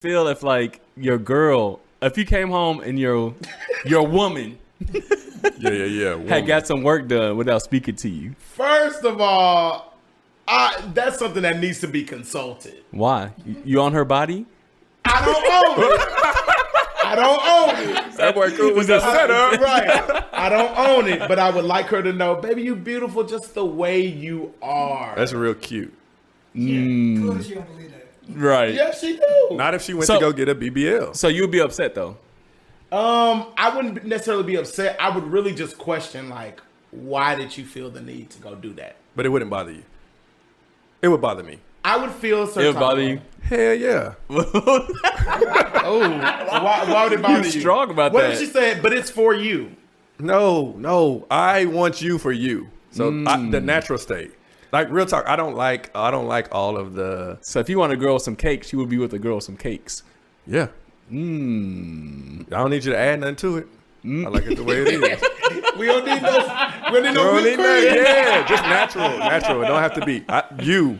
feel if like your girl, if you came home and your woman had got some work done without speaking to you? First of all, that's something that needs to be consulted. Why? You on her body? I don't own it. I don't own it. That boy cool was a setup. Right. I don't own it, but I would like her to know, baby, you beautiful just the way you are. That's real cute. Good, she don't believe that. Right. Yes, she do. Not if she went So- to go get a BBL. So you'd be upset though. I wouldn't necessarily be upset. I would really just question, like, why did you feel the need to go do that? But it wouldn't bother you. It would bother me. I would feel some It would type bother of you. way. Hell yeah. Oh, why would it bother you? strong about what that. if she said, but it's for you? No. I want you for you. So the natural state. Like real talk, I don't like all of the So if you want a girl with some cakes, you would be with a girl with some cakes. I don't need you to add nothing to it. I like it the way it is. We don't need no. We don't need no Don't whipped need nothing. cream. Yeah, just natural. It don't have to be you.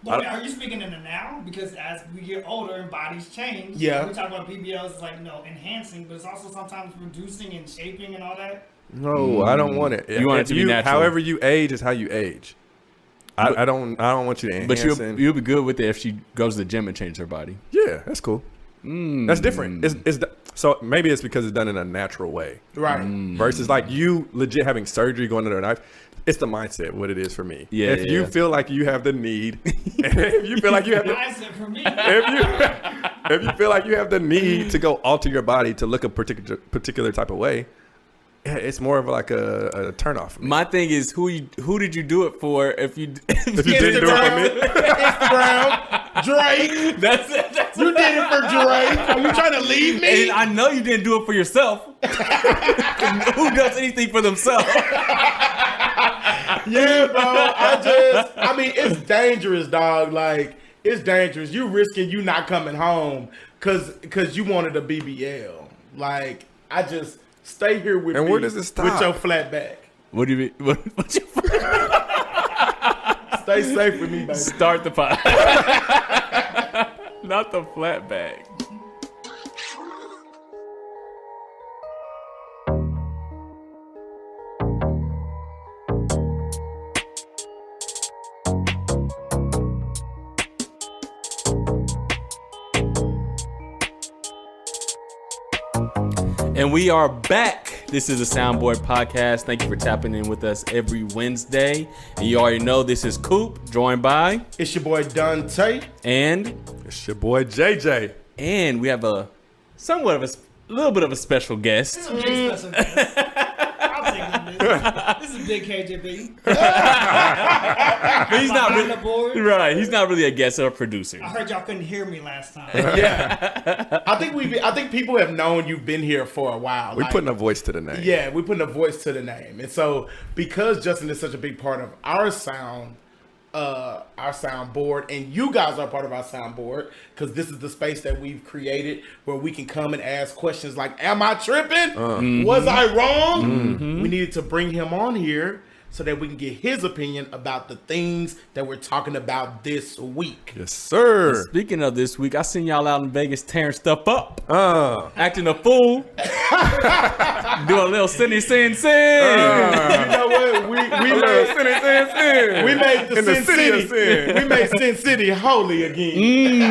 But are you speaking in the now? Because as we get older and bodies change, Yeah. we talk about BBLs as like, enhancing, but it's also sometimes reducing and shaping and all that. No, I don't want it. You want it to be natural. However you age is how you age. I don't want you to enhance. But you'll be good with it if she goes to the gym and changes her body. Yeah, that's cool. That's different. So maybe it's because it's done in a natural way. Right. Versus like you legit having surgery, going under a knife. It's the mindset, what it is for me. Yeah, if you feel like you have the need, if you feel like you have the, Mindset for me. if you feel like you have the need to go alter your body to look a particular type of way, yeah, it's more of like a turnoff for me. My thing is, who did you do it for? If you If you didn't do it for me, Instagram, Drake. that's it. You did it for Drake. Are you trying to leave me? And I know you didn't do it for yourself. Who does anything for themselves? Yeah, bro. I mean, it's dangerous, dog. Like, it's dangerous. You risking you not coming home because you wanted a BBL. Like, I just stay here with And me where does it stop? with your flat back. What do you mean? What's your Stay safe with me, baby. start the pot? Not the flat bag. And we are back. This is the Soundboard Podcast. Thank you for tapping in with us every Wednesday. And you already know this is Coop, joined by It's your boy Dante. and it's your boy JJ. we have a little bit of a special guest. This is a big special guest. I'll take this. This is big KJB. But he's not Behind really, the board. right. He's not really a guest or a producer. I heard y'all couldn't hear me last time. Yeah, I think people have known you've been here for a while. We Like, putting a voice to the name. yeah, we're putting a voice to the name, and so because Justin is such a big part of our soundboard, and you guys are part of our soundboard because this is the space that we've created where we can come and ask questions like, "Am I tripping? Was I wrong?" We needed to bring him on here so that we can get his opinion about the things that we're talking about this week. Yes, sir. Speaking of this week, I seen y'all out in Vegas tearing stuff up, acting a fool, doing a little sin. You know what? We made the In the Sin city of City. sin. We made Sin City holy again.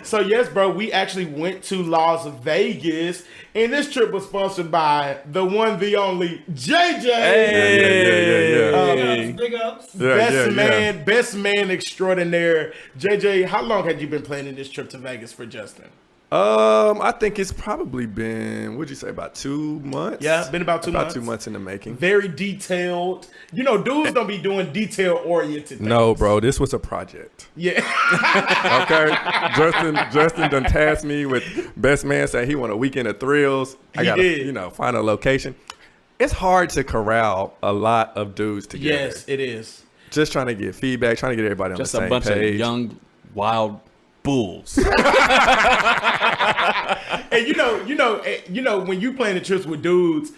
So yes, bro, we actually went to Las Vegas, and this trip was sponsored by the one, the only JJ. Hey. Big ups. Best man extraordinaire. JJ, how long had you been planning this trip to Vegas for Justin? I think it's probably been, what'd you say, about 2 months? Yeah, been about 2 months. About 2 months in the making. Very detailed. You know, dudes don't be doing detail-oriented things. No, bro, this was a project. Yeah. Okay, Justin done tasked me with best man, saying he want a weekend of thrills. I He gotta, did. find a location. It's hard to corral a lot of dudes together. Yes, it is. Just trying to get feedback, trying to get everybody on Just the a same bunch page. of young, wild bulls. And you know, when you playing the trips with dudes,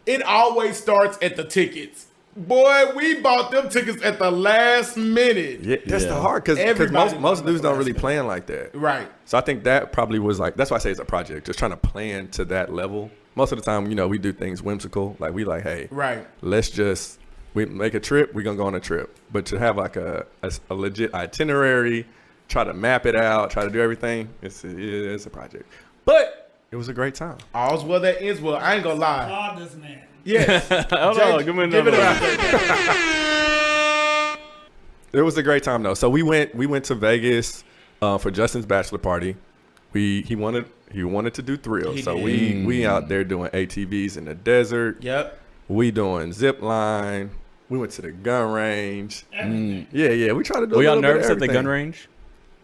it always starts at the tickets. Boy, we bought them tickets at the last minute. Yeah, that's the hard because most dudes don't really plan like that. Right. So I think that probably was like, that's why I say it's a project, just trying to plan to that level. Most of the time, we do things whimsical. Like we like, hey, Right. we make a trip, we're going to go on a trip. But to have like a legit itinerary, try to map it out, try to do everything, it's a project. But it was a great time. All's well that ends well. I ain't gonna lie. Applaud this man. Yes. Hold on, give me another one. It was a great time though. So we went to Vegas for Justin's bachelor party. He wanted to do thrills. So we out there doing ATVs in the desert. Yep. We doing zip line. We went to the gun range. Everything. Yeah. We tried to do. Were a y'all little bit of nervous at the everything. gun range?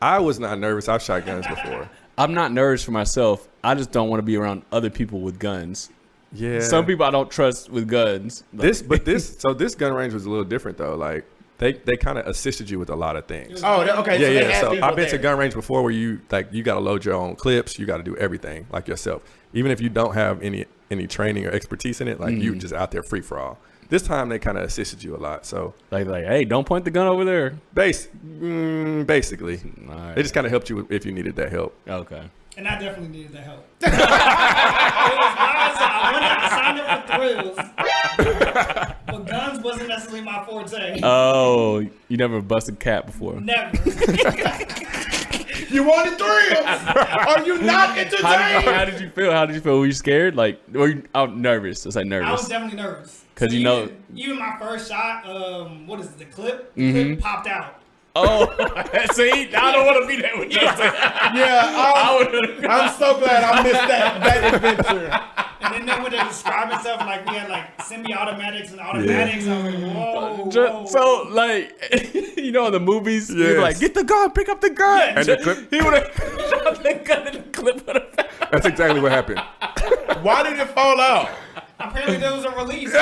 I was not nervous. I've shot guns before. I'm not nervous for myself. I just don't want to be around other people with guns. Yeah. Some people I don't trust with guns. This gun range was a little different though. Like they kind of assisted you with a lot of things. Oh, okay. Yeah, so yeah. So I've been to there. gun range before where you got to load your own clips. You got to do everything like yourself. Even if you don't have any training or expertise in it, like you just out there free for all. This time they kind of assisted you a lot. So like, hey, don't point the gun over there. basically, All right. they just kind of helped you if you needed that help. Okay. And I definitely needed the help. It was guys I signed up for thrills, but guns wasn't necessarily my forte. Oh, you never busted cap before. Never. You wanted thrills. Are you not entertained? How did you feel? Were you scared? Like, were you nervous? Let's say I was nervous. definitely nervous. 'Cause you know- even my first shot, what is it, the clip? The clip popped out. Oh, see, I don't want to be there with you. Yeah, I'm so glad I missed that adventure. And then they would describe itself like we had like semi-automatics and automatics. I was like, whoa. So, like, in the movies, you're Yes. like, get the gun, pick up the gun. Yeah. And the clip. He would have shot the gun and the clip would have. That's exactly what happened. Why did it fall out? Apparently there was a release.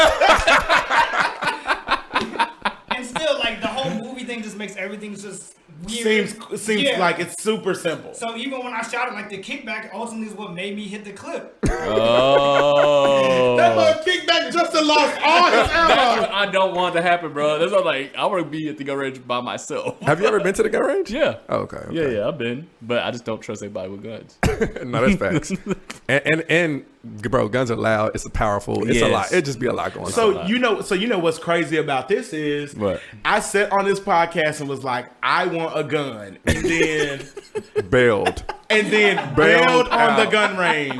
And still, like, the whole movie thing just makes everything just weird. Seems Yeah. like it's super simple. So even when I shot it, like, the kickback ultimately is what made me hit the clip. Oh. That mother kickback Justin lost all his That's ammo. what I don't want to happen, bro. That's what, like, I want to be at the gun range by myself. Have you ever been to the gun range? Yeah. Oh, okay. Yeah, I've been. But I just don't trust anybody with guns. No, that's facts. and bro, guns are loud. It's powerful. It's a Yes. lot. It just be a lot going on. So you know what's crazy about this is What? I sat on this podcast and was like, I want a gun, and then bailed. bailed on the gun range.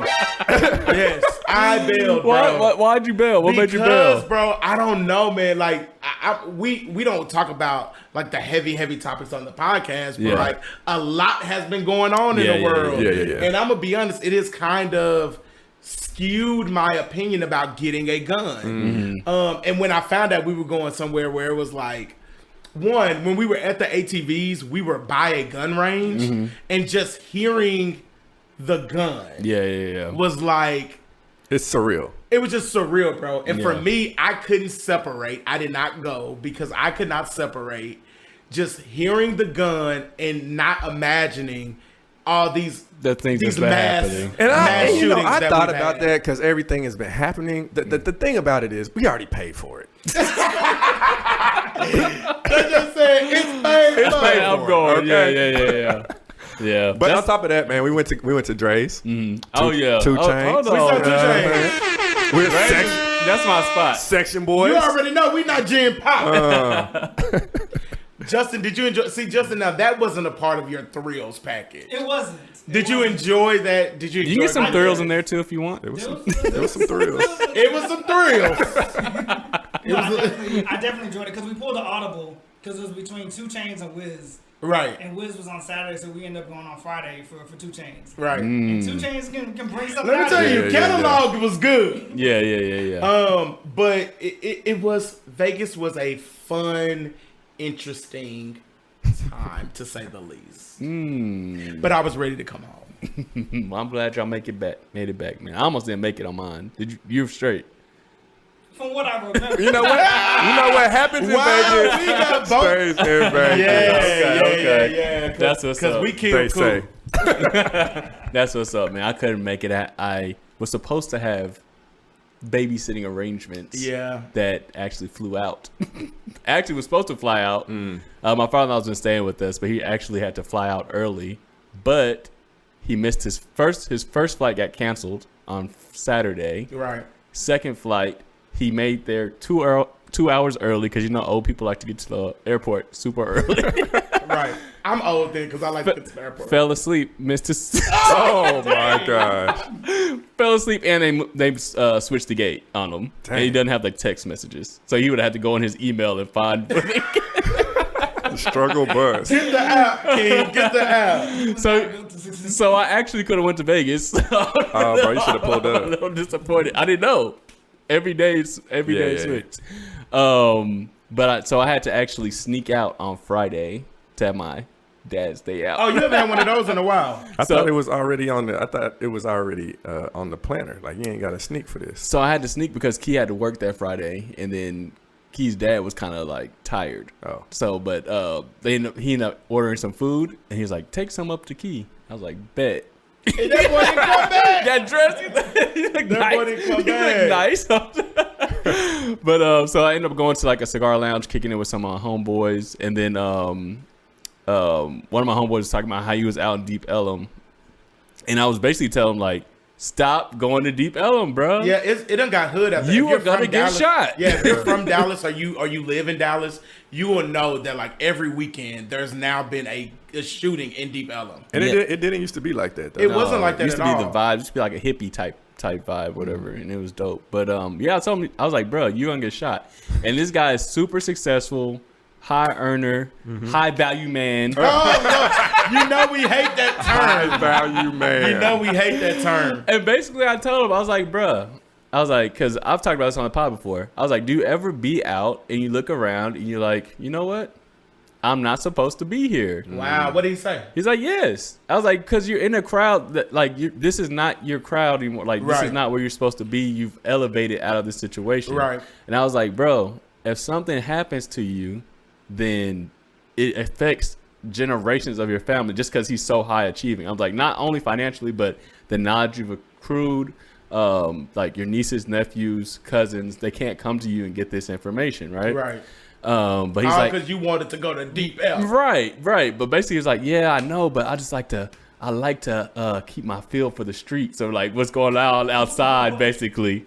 Yes, I bailed, bro. Why'd you bail? What made you bail? Bro, I don't know, man. Like, we don't talk about like the heavy topics on the podcast, but Yeah. like a lot has been going on in the world. Yeah. And I'm gonna be honest, it is kind of skewed my opinion about getting a gun. And when I found out we were going somewhere where it was like, when we were at the ATVs, we were by a gun range, and just hearing the gun Yeah. was like, It's surreal. it was just surreal, bro. And for Yeah. me, I couldn't separate. I did not go because I could not separate just hearing the gun and not imagining all these The things these that's been mass happening. And mass shootings I that thought we've about had. that because everything has been happening. The thing about it is we already paid for it. They just said it's paid for. Hey, I'm going. Okay. Yeah. Yeah. But on top of that, man, we went to Dre's. Oh yeah. 2 Oh, Chainz. hold We saw on. 2 Chainz. We're That's my spot. section boys. You already know we not Jim Pop. Justin, did you enjoy? See, Justin, now that wasn't a part of your thrills package. It wasn't. Did you enjoy that? Did you? You can get some that? thrills in there too if you want. There was some thrills. It was some thrills. I definitely enjoyed it because we pulled the audible because it was between 2 Chainz and Wiz. Right. And Wiz was on Saturday, so we ended up going on Friday for 2 Chainz. Right. And 2 Chainz can bring something Let me out tell of you, it. catalog was good. Yeah. But it was Vegas was a fun, interesting time to say the least. But I was ready to come home. I'm glad y'all made it back, man. I almost didn't make it on mine. You're straight. From what I remember. You know what happens in Wow, Vegas? we got both. Stays in Vegas. Yeah. That's what's Because up. we They killed cool. say. That's what's up, man. I couldn't make it. I was supposed to have babysitting arrangements. Yeah. That actually flew out. Actually was supposed to fly out. My father-in-law's been staying with us, but he actually had to fly out early. But he missed his first flight got canceled on Saturday. Right. Second flight, he made there 2 hours early because old people like to get to the airport super early. Right. I'm old then because I like to get to the airport. Fell asleep, missed his. Oh my gosh. Fell asleep and they switched the gate on him. Dang. And he doesn't have like text messages, so he would have had to go in his email and find. The struggle bus. Get the app, King. Get the app. So I actually could have went to Vegas. Oh, bro, you should have pulled I'm a up. little disappointed. I didn't know. Every day switch. So I had to actually sneak out on Friday to have my dad's day out. Oh, you haven't had one of those in a while. I thought it was already on the planner. Like, you ain't got to sneak for this. So I had to sneak because Key had to work that Friday, and then Key's dad was kind of like tired. Oh. So, but he ended up ordering some food, and he was like, "Take some up to Key." I was like, "Bet." And that boy didn't come back. Got dressed. He looked That nice. boy didn't come He looked nice. But so I ended up going to like a cigar lounge, kicking it with some of my homeboys, and then one of my homeboys was talking about how he was out in Deep Ellum, and I was basically telling him like, stop going to Deep Ellum, bro. Yeah, it done got hood out there. You If you're are gonna from get Dallas- shot. Yeah, if you're from Dallas or you live in Dallas, you will know that like every weekend there's now been a shooting in Deep Ellum. And Yeah. it didn't used to be like that, though. It wasn't like that It used at to be all. the vibe. It used to be like a hippie type vibe, whatever, and it was dope. But yeah, I was like, bro, you gonna get shot. And this guy is super successful, high earner, high value man. Oh, no. You know we hate that High term. value man. You know we hate that term. And basically, I told him, I was like, bruh, because I've talked about this on the pod before. I was like, do you ever be out and you look around and you're like, you know what? I'm not supposed to be here. Wow, what did he say? He's like, yes. I was like, because you're in a crowd that, like, this is not your crowd anymore. Like, this Right. is not where you're supposed to be. You've elevated out of this situation. Right. And I was like, bro, if something happens to you, then it affects generations of your family just because he's so high achieving. I was like, not only financially, but the knowledge you've accrued, like your nieces, nephews, cousins, they can't come to you and get this information, right? Right. But he's like, because you wanted to go to Deep Ellum. right. But basically, he's like, yeah, I know, but I just like to keep my feel for the streets or like what's going on outside, basically.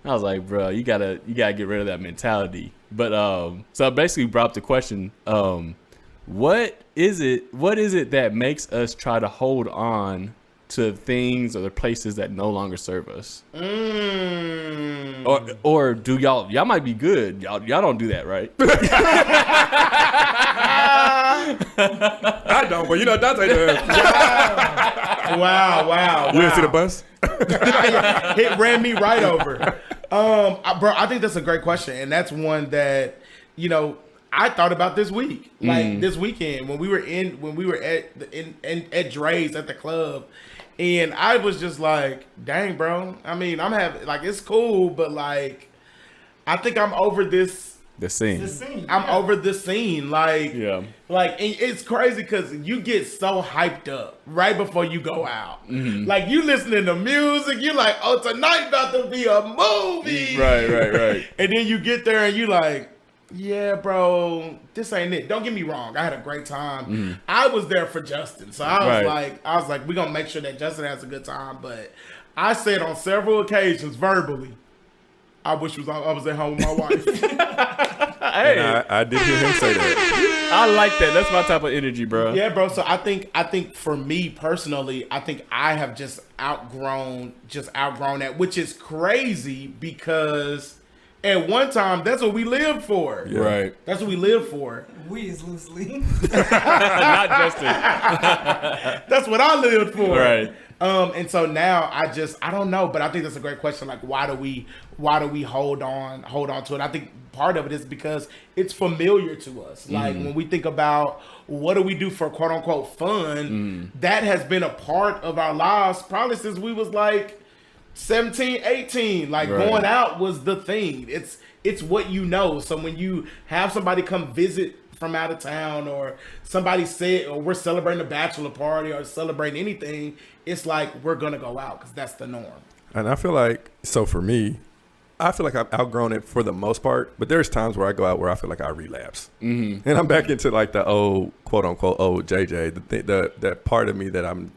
I was like, bro, you gotta get rid of that mentality. But so I basically brought up the question, what is it that makes us try to hold on to things or the places that no longer serve us? Or do y'all might be good. Y'all don't do that, right? I don't, but you know Dante does. Wow. You didn't see the bus? It ran me right over. Bro, I think that's a great question, and that's one that I thought about this week, like this weekend when we were at Dre's at the club, and I was just like, dang, bro. I mean, I'm having like it's cool, but like I think I'm over this. The scene. I'm over the scene, like Yeah. like and it's crazy because you get so hyped up right before you go out. Like you listening to music, you're like, oh, tonight about to be a movie, Right. And then you get there and you like, yeah, bro, this ain't it. Don't get me wrong, I had a great time. I was there for Justin, so I was like, we're gonna make sure that Justin has a good time. But I said on several occasions verbally, I wish I was at home with my wife. Hey, I did hear him say that. I like that. That's my type of energy, bro. Yeah, bro. So I think for me personally, I think I have just outgrown that, which is crazy because at one time that's what we lived for. Yeah. Right. That's what we lived for. We is loosely. Not Justin. That's what I lived for. Right. And so now I don't know, but I think that's a great question. Like, why do we hold on to it? I think part of it is because it's familiar to us. Like when we think about what do we do for quote unquote fun, that has been a part of our lives probably since we was like 17, 18. Like Right. going out was the thing. It's what you know. So when you have somebody come visit from out of town, or somebody said, or we're celebrating a bachelor party or celebrating anything, it's like we're gonna go out because that's the norm. And I feel like, so for me, I feel like I've outgrown it for the most part, but there's times where I go out where I feel like I relapse, and I'm back into like the old quote unquote old JJ, that part of me that I'm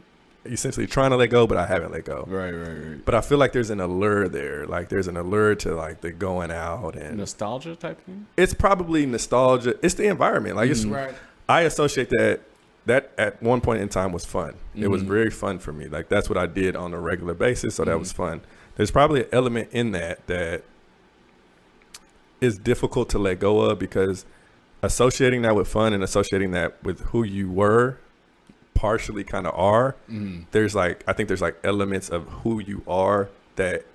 essentially trying to let go, but I haven't let go. Right. But I feel like there's an allure there. Like there's an allure to like the going out and Nostalgia type thing. it's probably nostalgia. It's the environment. Like it's Right. I associate that at one point in time was fun. It was very fun for me. Like that's what I did on a regular basis. So that was fun. There's probably an element in that is difficult to let go of because associating that with fun and associating that with who you were partially kind of are. There's like, I think there's like elements of who you are that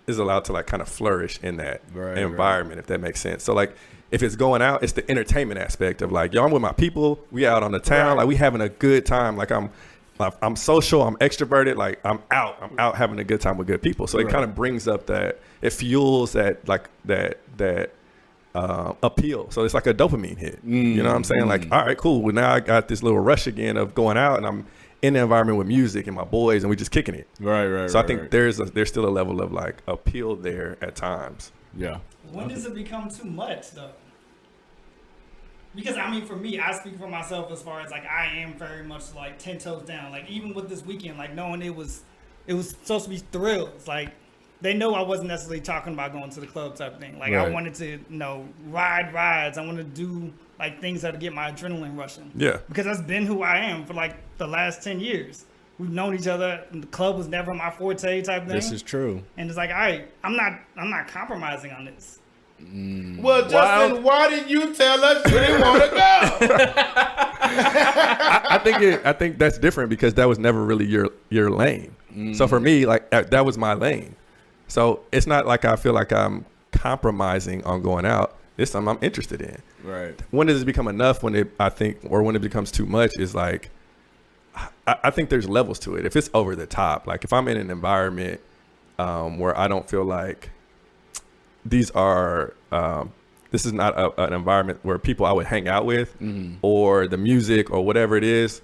is allowed to like kind of flourish in that environment, if that makes sense. So like, if it's going out, it's the entertainment aspect of like, yo, I'm with my people. We out on the town. Like we having a good time. Like I'm social. I'm extroverted. Like I'm out having a good time with good people. So it kind of brings up that, it fuels that like that appeal. So it's like a dopamine hit. You know what I'm saying? Like, all right, cool. Well, now I got this little rush again of going out and I'm in the environment with music and my boys and we just kicking it. Right. So I think there's still a level of like appeal there at times. Yeah. When does it become too much though? Because I mean, for me, I speak for myself as far as like I am very much like 10 toes down. Like even with this weekend, like knowing it was supposed to be thrills. Like they know I wasn't necessarily talking about going to the club type of thing. Like I wanted to, ride rides. I wanted to do like things that would get my adrenaline rushing. Yeah. Because that's been who I am for like the last 10 years. We've known each other, and the club was never my forte type thing. This is true. And it's like, all right, I'm not compromising on this. Well, Justin, why did you tell us you didn't want to go? I think that's different because that was never really your lane. So for me, like that was my lane. So it's not like I feel like I'm compromising on going out. It's something I'm interested in. Right. When does it become enough? When it becomes too much is like, I think there's levels to it. If it's over the top, like if I'm in an environment where I don't feel like this is not an environment where people I would hang out with or the music or whatever it is,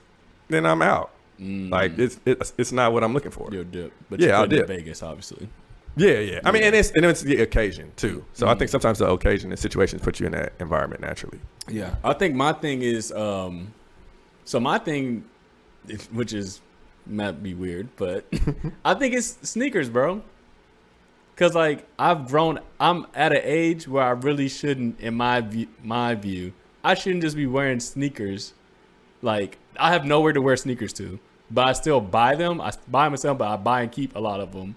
then I'm out. Like it's not what I'm looking for. You'll dip. But yeah, I'll dip. dip. Vegas, obviously. Yeah. I mean, and it's the occasion too. So I think sometimes the occasion and situations put you in that environment naturally. Yeah. I think my thing is, which is might be weird, but I think it's sneakers, bro. Cause like I'm at an age where I really shouldn't, in my view, I shouldn't just be wearing sneakers. Like I have nowhere to wear sneakers to, but I still buy them. I buy myself, but I buy and keep a lot of them.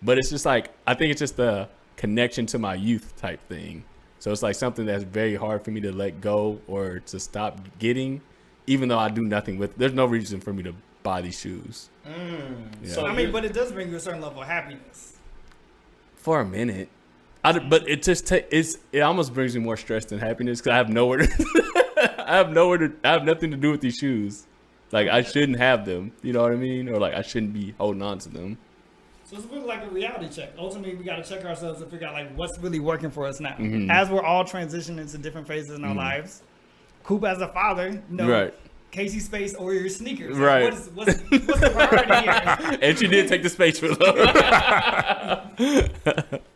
But it's just like, I think it's just the connection to my youth type thing. So it's like something that's very hard for me to let go or to stop getting, even though I do nothing with. There's no reason for me to buy these shoes. Yeah. So I mean, but it does bring you a certain level of happiness. For a minute, but it just it almost brings me more stress than happiness because I have nowhere to I have nothing to do with these shoes. Like I shouldn't have them, you know what I mean? Or like I shouldn't be holding on to them. So it's really like a reality check. Ultimately, we got to check ourselves and figure out like what's really working for us now. As we're all transitioning into different phases in our lives. Coop as a father, right. Casey Space or your sneakers. Right. What's the priority here? And she did take the space for them.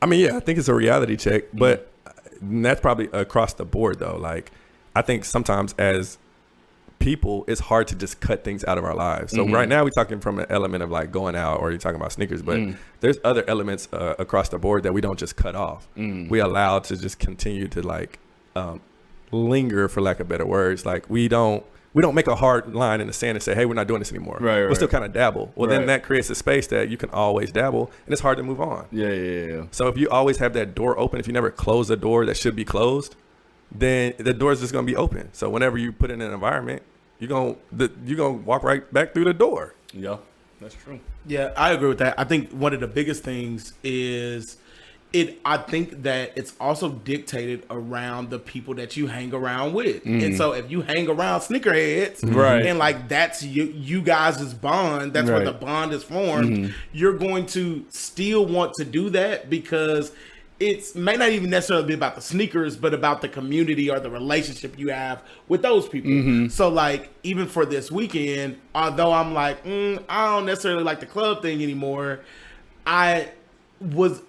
I mean, yeah, I think it's a reality check, but that's probably across the board though. Like, I think sometimes as people, it's hard to just cut things out of our lives. So right now we're talking from an element of like going out or you're talking about sneakers, but there's other elements across the board that we don't just cut off. We allow to just continue to like linger, for lack of better words. Like we don't make a hard line in the sand and say, hey, we're not doing this anymore. Right. We'll still kind of dabble. Well, then that creates a space that you can always dabble, and it's hard to move on. Yeah. So if you always have that door open, if you never close a door that should be closed, then the door is just going to be open. So whenever you put in an environment, you're gonna walk right back through the door. Yeah, that's true. Yeah, I agree with that. I think one of the biggest things is I think that it's also dictated around the people that you hang around with. And so if you hang around sneakerheads, and like that's you guys' bond, that's where the bond is formed, you're going to still want to do that because it may not even necessarily be about the sneakers, but about the community or the relationship you have with those people. So like, even for this weekend, although I'm like, I don't necessarily like the club thing anymore, was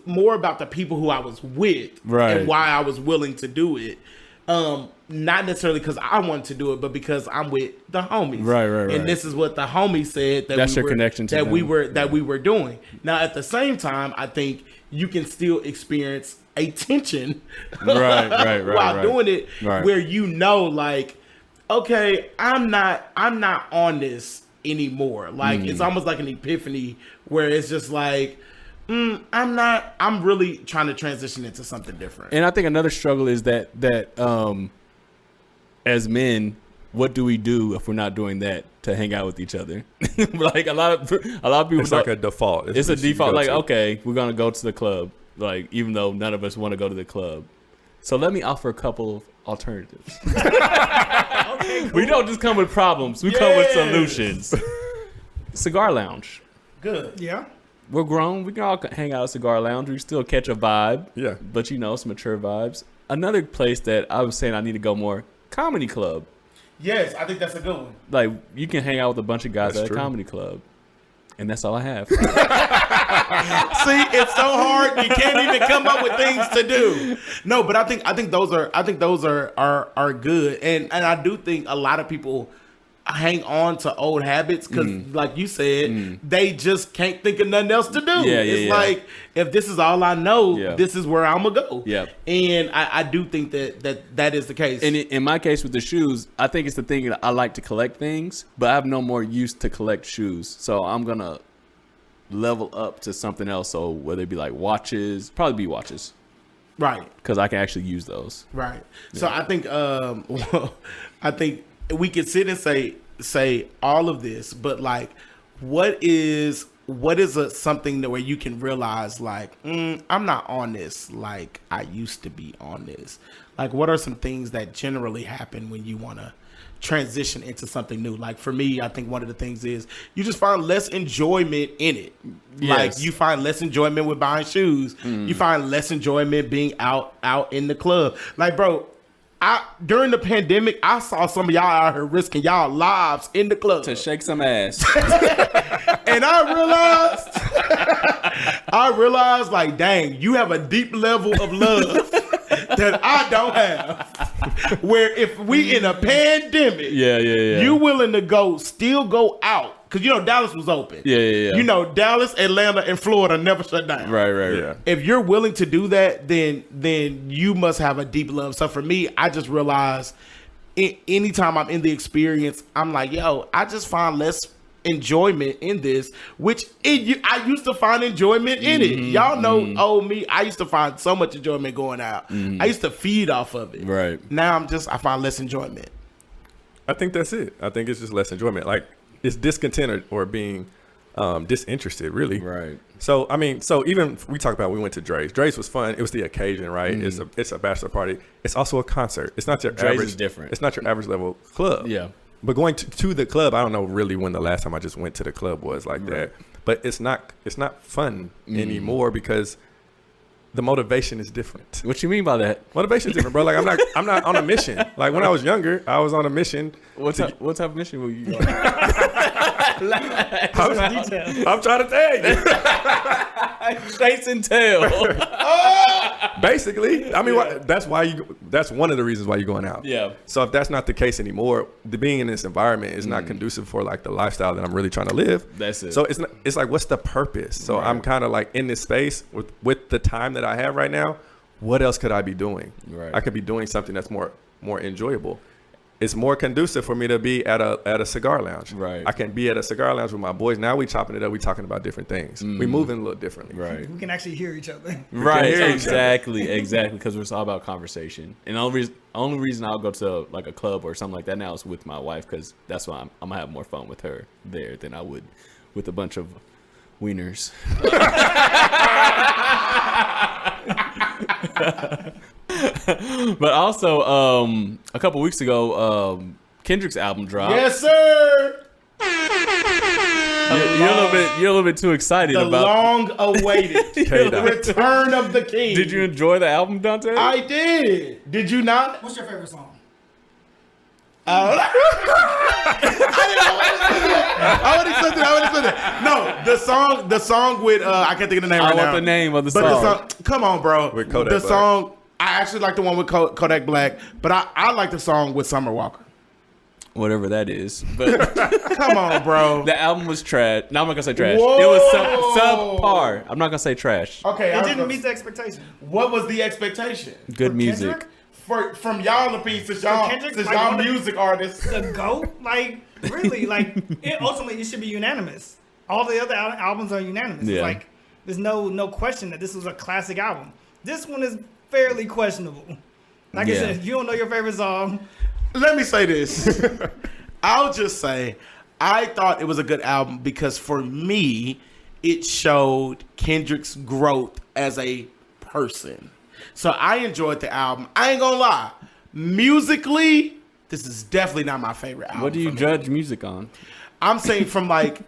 more about the people who I was with Right. and why I was willing to do it. Not necessarily because I wanted to do it, but because I'm with the homies. Right. And this is what the homies said that That's we your were, connection to that them. we were doing. Now at the same time, I think you can still experience a tension Right. while doing it, Right. where like, okay, I'm not on this anymore. Like it's almost like an epiphany where it's just like, I'm really trying to transition into something different. And I think another struggle is that as men, what do we do if we're not doing that to hang out with each other? Like a lot of people. It's like a default. It's a what you default. go Like, to. okay, we're gonna go to the club. Like, even though none of us want to go to the club, so let me offer a couple of alternatives. We don't just come with problems. We come with Yes. solutions. Cigar lounge. Good. Yeah. We're grown. We can all hang out at Cigar Lounge. We still catch a vibe. Yeah. But some mature vibes. Another place that I was saying I need to go more, comedy club. Yes, I think that's a good one. Like, you can hang out with a bunch of guys That's at a true. comedy club. And that's all I have. See, it's so hard you can't even come up with things to do. No, but I think those are good, and I do think a lot of people hang on to old habits because, like you said, they just can't think of nothing else to do. It's like, if this is all I know, this is where I'm gonna go. Yep. And I do think that is the case. And in my case with the shoes, I think it's the thing that I like to collect things, but I have no more use to collect shoes. So I'm going to level up to something else. So whether it be like watches, probably be watches, right. because I can actually use those. Right. So I think I think we could sit and say all of this, but like, what is something that where you can realize like, I'm not on this like I used to be on this. Like, what are some things that generally happen when you want to transition into something new? Like for me, I think one of the things is you just find less enjoyment in it. Yes. Like you find less enjoyment with buying shoes. You find less enjoyment being out in the club. Like, bro, during the pandemic, I saw some of y'all out here risking y'all lives in the club. To shake some ass. And I realized like, dang, you have a deep level of love that I don't have. Where if we in a pandemic, Yeah. you willing to still go out. Because, Dallas was open. Yeah. Dallas, Atlanta, and Florida never shut down. Right. Yeah. If you're willing to do that, then you must have a deep love. So for me, I just realized anytime I'm in the experience, I'm like, yo, I just find less enjoyment in this, I used to find enjoyment in it. Y'all know, me, I used to find so much enjoyment going out. I used to feed off of it. Right. Now I find less enjoyment. I think that's it. I think it's just less enjoyment. Like, it's discontent or being disinterested, really. Right. So, I mean, even we talked about we went to Dre's. Dre's was fun. It was the occasion, right? It's a bachelor party. It's also a concert. It's not your Dre's average. is different. It's not your average level club. Yeah. But going to the club, I don't know really when the last time I just went to the club was like that. But it's not fun anymore because the motivation is different. What you mean by that? Motivation is different, bro. Like I'm not on a mission. Like when I was younger, I was on a mission. What type of mission were you on? I'm trying to tell you. Chasing tail. Basically, I mean, that's one of the reasons why you're going out. Yeah. So if that's not the case anymore, being in this environment is not conducive for like the lifestyle that I'm really trying to live. That's it. So it's like, what's the purpose? So I'm kind of like in this space with the time that I have right now. What else could I be doing? Right. I could be doing something that's more enjoyable. It's more conducive for me to be at a cigar lounge. Right. I can be at a cigar lounge with my boys. Now we chopping it up. We talking about different things. We moving a little differently. Right. We can actually hear each other. Right, Okay. exactly, because it's all about conversation. And the only reason I'll go to like a club or something like that now is with my wife, because that's why I'm gonna have more fun with her there than I would with a bunch of wieners. But also, a couple weeks ago, Kendrick's album dropped. Yes, sir. You're a little bit too excited The about. long-awaited K-Dot. Return of the King. Did you enjoy the album, Dante? I did. Did you not? What's your favorite song? I would accept it. No, the song with I can't think of the name I right want now. the name of the But song. come on, bro. With Kodak the Black. song, I actually like the one with Kodak Black, but I like the song with Summer Walker. Whatever that is. But Come on, bro. the album was trash. No, I'm not gonna say trash. Whoa. It was subpar. I'm not gonna say trash. Okay, It didn't meet the expectation. What was the expectation Good For music. Kendrick? from y'all opinion, since y'all Kendrick, since like, y'all one of the- music artists? The GOAT? Like, really? Like, ultimately, it should be unanimous. All the other albums are unanimous. Yeah. It's like, there's no question that this was a classic album. This one is fairly questionable. Like I Yeah. said, if you don't know your favorite song, Let me say this. I'll just say I thought it was a good album because for me, it showed Kendrick's growth as a person. So I enjoyed the album. I ain't gonna lie. Musically, this is definitely not my favorite album. What do you for me. judge music on? I'm saying from like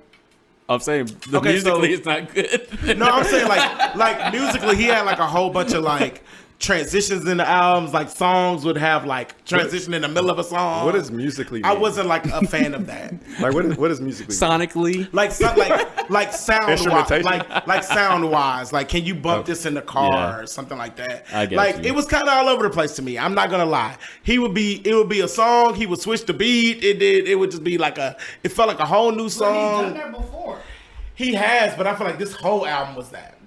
I'm saying the Okay, so- musically it's not good. no, I'm saying like musically he had like a whole bunch of like transitions in the albums, like songs would have like transition in the middle of a song. What does musically I mean? wasn't like a fan of that. Like, what is musically mean? Sonically, Like like sound wise, Instrumentation? like sound wise, like can you bump this in the car Yeah. or something like that? I get like you. it was kind of all over the place to me. I'm not gonna lie. It would be a song. He would switch the beat. It would just be like it felt like a whole new he's done song. that before. He has, but I feel like this whole album was that,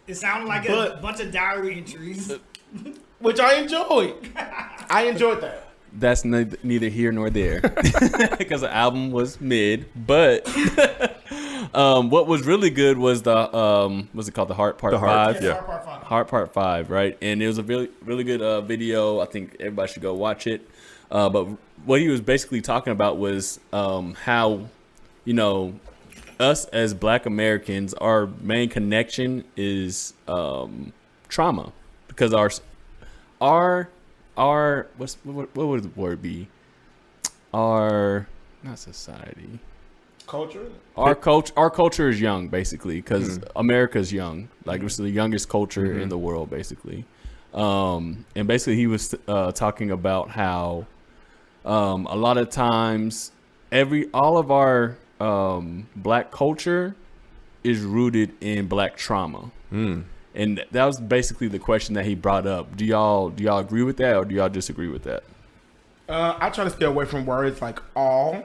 It sounded like a But- bunch of diary entries. which I enjoyed. I enjoyed that. that's neither here nor there because the album was mid. But what was really good was the what's it called? The Heart Part The Heart, 5. yeah. Part 5. Heart Part 5, right? And it was a really good video. I think everybody should go watch it. But what he was basically talking about was how, us as Black Americans, our main connection is trauma, because our what would the word be? Our not society. Culture. Our culture is young, basically, because America's young. Like, it's the youngest culture in the world, basically. And basically, he was talking about how a lot of times all of our Black culture is rooted in Black trauma. And that was basically the question that he brought up. Do y'all agree with that, or do y'all disagree with that? I try to stay away from words like all.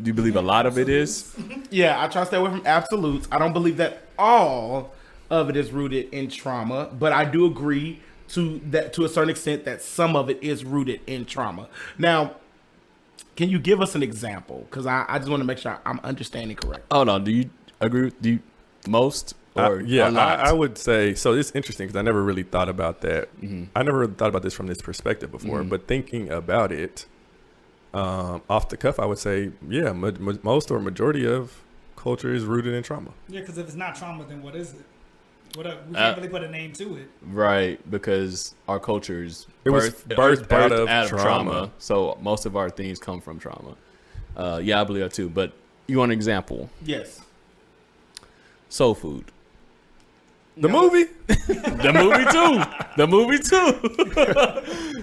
Do you believe a lot of it is? Yeah, I try to stay away from absolutes. I don't believe that all of it is rooted in trauma, but I do agree to a certain extent that some of it is rooted in trauma. Now, can you give us an example? Because I just want to make sure I'm understanding correct. Hold on. Do you agree with most? Or Yeah, or not? I would say so. It's interesting because I never really thought about that. I never really thought about this from this perspective before. But thinking about it off the cuff, I would say, yeah, most or majority of culture is rooted in trauma. Yeah, because if it's not trauma, then what is it? We can't really put a name to it. Right, because our culture is Was birthed out of trauma. So most of our things come from trauma. Yeah, I believe that too. But you want an example? Yes. Soul Food. The movie? The movie too.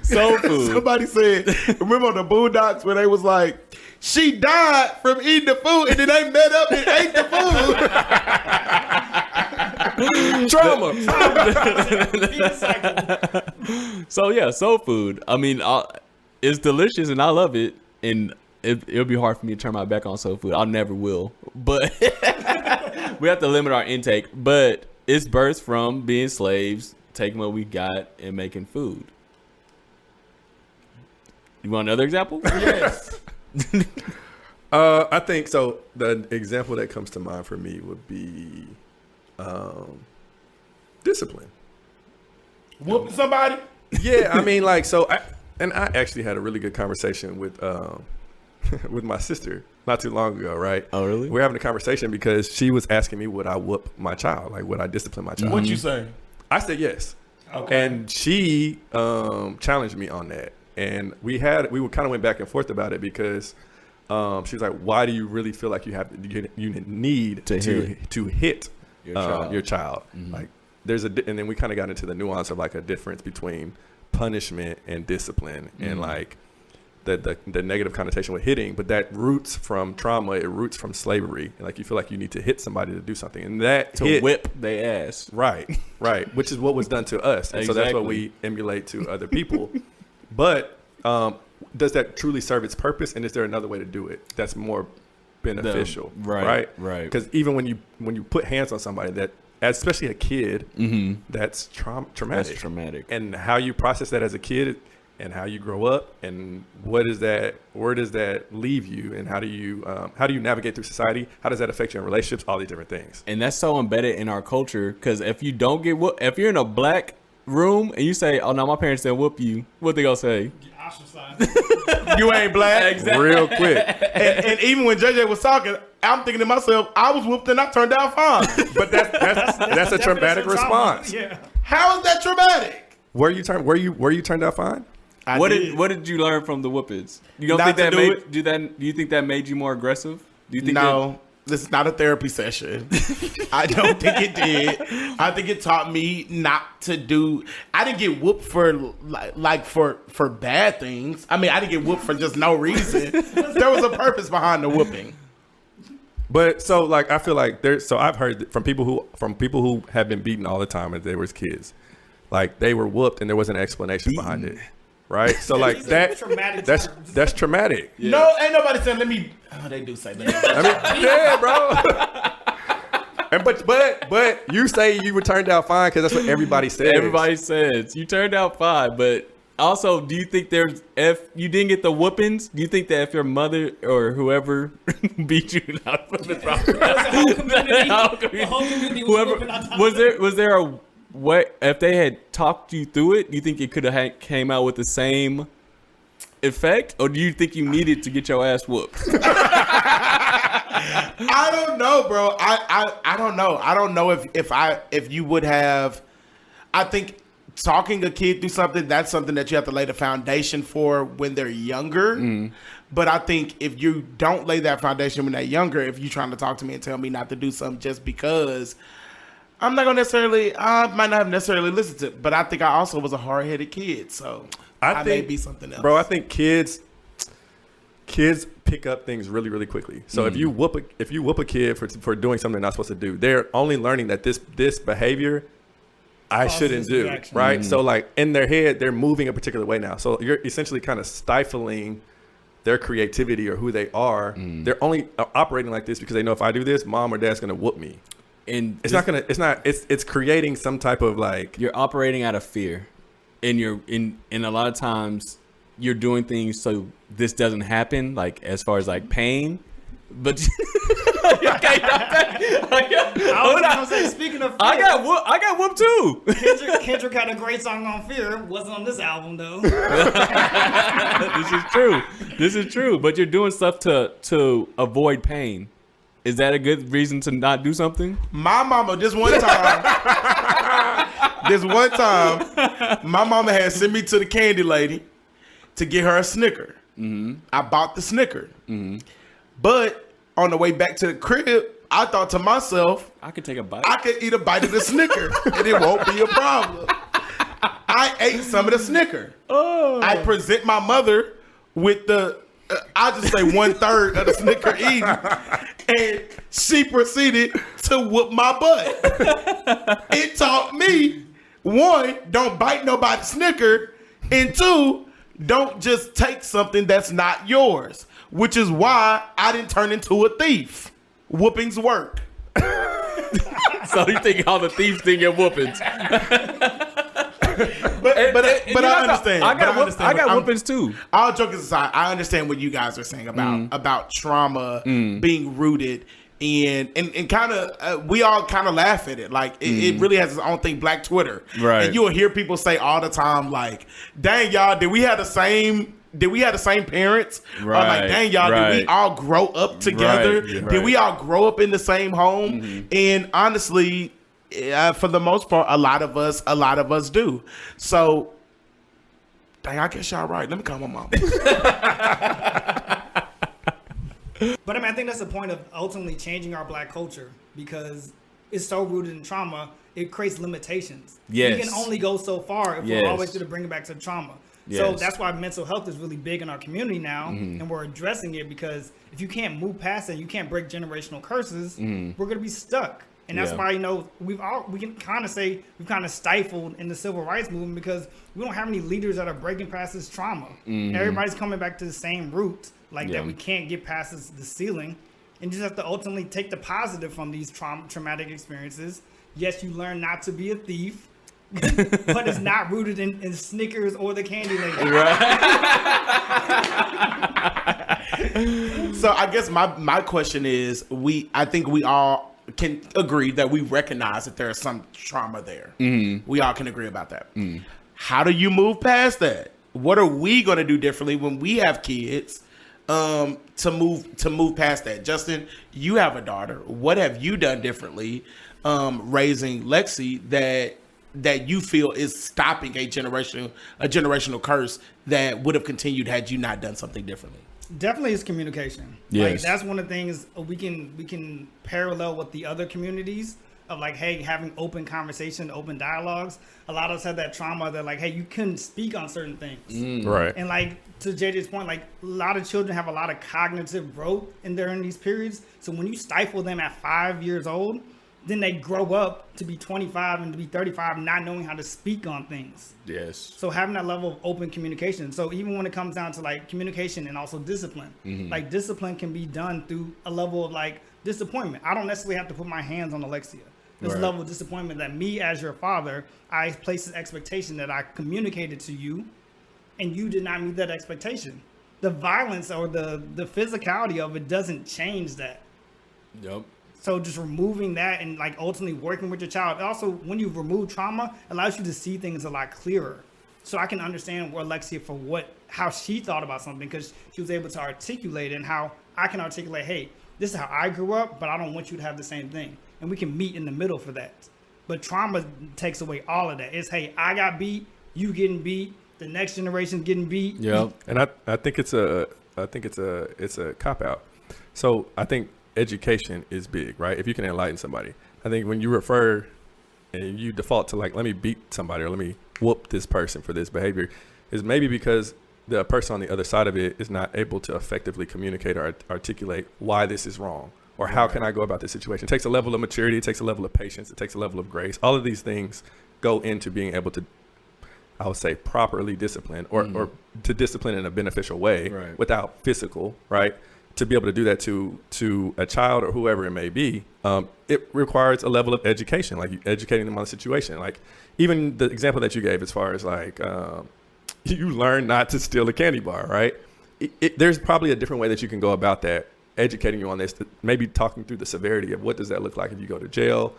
Soul Food. Somebody said, remember on the Boondocks where they was like, she died from eating the food and then they met up and ate the food. Trauma. So yeah, Soul Food. I mean, it's delicious and I love it. And it'll be hard for me to turn my back on Soul Food. I never will. But we have to limit our intake. But it's birthed from being slaves, taking what we got and making food. You want another example? Yes. I think so. The example that comes to mind for me would be discipline. Whooping somebody? Yeah, I mean, like, so I actually had a really good conversation with with my sister not too long ago, right? Oh, really? We're having a conversation because she was asking me would I whoop my child, like would I discipline my child? What'd you say? I said yes. Okay. And she challenged me on that. And we kind of went back and forth about it because she was like, why do you really feel like you need to hit your child? Mm-hmm. Like and then we kind of got into the nuance of like a difference between punishment and discipline. And like, the negative connotation with hitting, but that roots from trauma. It roots from slavery. And like you feel like you need to hit somebody to do something, and that To whip their ass. right, which is what was done to us, and so that's what we emulate to other people. But does that truly serve its purpose, and is there another way to do it that's more beneficial? Right. Because even when you put hands on somebody, that especially a kid, that's traumatic. That's traumatic. And how you process that as a kid, and how you grow up, and where does that leave you, and how do you navigate through society? How does that affect your relationships? All these different things. And that's so embedded in our culture, because if you don't get whooped, if you're in a black room and you say, "Oh no, my parents didn't whoop you," what they gonna say? Get ostracized. You ain't black. Exactly. Real quick. And even when JJ was talking, I'm thinking to myself, I was whooped and I turned out fine. But that's a traumatic Definition of trauma. response. Yeah. How is that traumatic? Were you turned out fine? What did you learn from the whoopings? You don't Not think that to do made do you think that made you more aggressive? Do you think No, this is not a therapy session. I don't think it did. I think it taught me not to do. I didn't get whooped for for bad things. I mean, I didn't get whooped for just no reason. There was a purpose behind the whooping. But so like I feel like I've heard from people who have been beaten all the time as they were kids, like they were whooped and there was an explanation behind it, right? So like These are that traumatic that's terms. that's traumatic. Yeah. No, ain't nobody saying. Let me. Oh, they do say that. I mean, yeah, bro. And but you say you were turned out fine because that's what everybody says. Everybody says you turned out fine, but also, do you think if you didn't get the whoopings, do you think that if your mother or whoever beat you, not from the whole community was whooping on top of it. was there a way, if they had talked you through it, do you think it could have came out with the same effect, or do you think you needed to get your ass whooped? I don't know, bro. I don't know. I don't know if you would have. I think talking a kid through something, that's something that you have to lay the foundation for when they're younger. But I think if you don't lay that foundation when they're younger, if you're trying to talk to me and tell me not to do something just because, I might not have necessarily listened to it. But I think I also was a hard-headed kid, so I may be something else. Bro, I think kids pick up things really, really quickly. So if you whoop a kid for doing something they're not supposed to do, they're only learning that this behavior I shouldn't do, reaction. right? So like in their head, they're moving a particular way now. So you're essentially kind of stifling their creativity or who they are. They're only operating like this because they know if I do this, mom or dad's gonna whoop me. And It's creating some type of like. you're operating out of fear, and and a lot of times you're doing things so this doesn't happen, like as far as like pain. But I was gonna say, speaking of fear, I got whooped too. Kendrick had a great song on fear. Wasn't on this album though. This is true. But you're doing stuff to avoid pain. Is that a good reason to not do something? My mama, this one time, my mama had sent me to the candy lady to get her a Snicker. I bought the Snicker. But on the way back to the crib, I thought to myself, I could take a bite. I could eat a bite of the Snicker and it won't be a problem. I ate some of the Snicker. I present my mother with the, I'll just say 1/3 of the Snicker eaten. And she proceeded to whoop my butt. It taught me, 1, don't bite nobody's Snicker, and 2, don't just take something that's not yours, which is why I didn't turn into a thief. Whoopings work. So you think all the thieves think you're whoopings? But I understand. I got whoopings too. All jokes aside, I understand what you guys are saying about trauma being rooted in and kind of we all kind of laugh at it. Like it really has its own thing. Black Twitter, right? And you will hear people say all the time, like, "Dang y'all, did we have the same parents?" Right, or like, "Dang y'all, did we all grow up together? Right, yeah. Did we all grow up in the same home?" And honestly, for the most part, a lot of us do. So, dang, I guess y'all right. Let me call my mom. But I mean, I think that's the point of ultimately changing our black culture, because it's so rooted in trauma. It creates limitations. Yes. We can only go so far if Yes. we're always going to bring it back to trauma. So Yes. that's why mental health is really big in our community now, and we're addressing it because if you can't move past it, you can't break generational curses, we're gonna be stuck. And that's Yeah. why, you know, we can kind of say we've kind of stifled in the civil rights movement because we don't have any leaders that are breaking past this trauma. Everybody's coming back to the same root, like Yeah. that we can't get past the ceiling, and just have to ultimately take the positive from these traumatic experiences. Yes, you learn not to be a thief, but it's not rooted in Snickers or the candy lady. So I guess my question is, I think we all can agree that we recognize that there's some trauma there. We all can agree about that. How do you move past that? What are we going to do differently when we have kids to move past that? Justin, you have a daughter. What have you done differently raising Lexi that you feel is stopping a generational curse that would have continued had you not done something differently? Definitely is communication. Yes. Like, that's one of the things we can parallel with the other communities of, like, hey, having open conversation, open dialogues. A lot of us have that trauma that, like, hey, you couldn't speak on certain things. Right. And, like, to JJ's point, like, a lot of children have a lot of cognitive growth during these periods. So when you stifle them at 5 years old, then they grow up to be 25 and to be 35 not knowing how to speak on things. Yes. So having that level of open communication. So even when it comes down to, like, communication and also discipline, like, discipline can be done through a level of, like, disappointment. I don't necessarily have to put my hands on Alexia. There's a level of disappointment that me as your father, I place this expectation that I communicated to you and you did not meet that expectation. The violence or the physicality of it doesn't change that. Yep. So just removing that and, like, ultimately working with your child. Also, when you remove trauma, it allows you to see things a lot clearer. So I can understand Alexia for how she thought about something because she was able to articulate it, and how I can articulate, hey, this is how I grew up, but I don't want you to have the same thing. And we can meet in the middle for that. But trauma takes away all of that. It's, hey, I got beat, you getting beat, the next generation getting beat. Yep. And I think it's a cop out. So I think education is big, right? If you can enlighten somebody. I think when you refer and you default to, like, let me beat somebody or let me whoop this person for this behavior, is maybe because the person on the other side of it is not able to effectively communicate or articulate why this is wrong or how can I go about this situation. It takes a level of maturity, it takes a level of patience, it takes a level of grace. All of these things go into being able to, I would say, properly discipline or to discipline in a beneficial way without physical, right? To be able to do that to a child or whoever it may be, it requires a level of education, like educating them on the situation. Like even the example that you gave as far as, like, you learn not to steal a candy bar, right? There's probably a different way that you can go about that, educating you on this, maybe talking through the severity of what does that look like if you go to jail.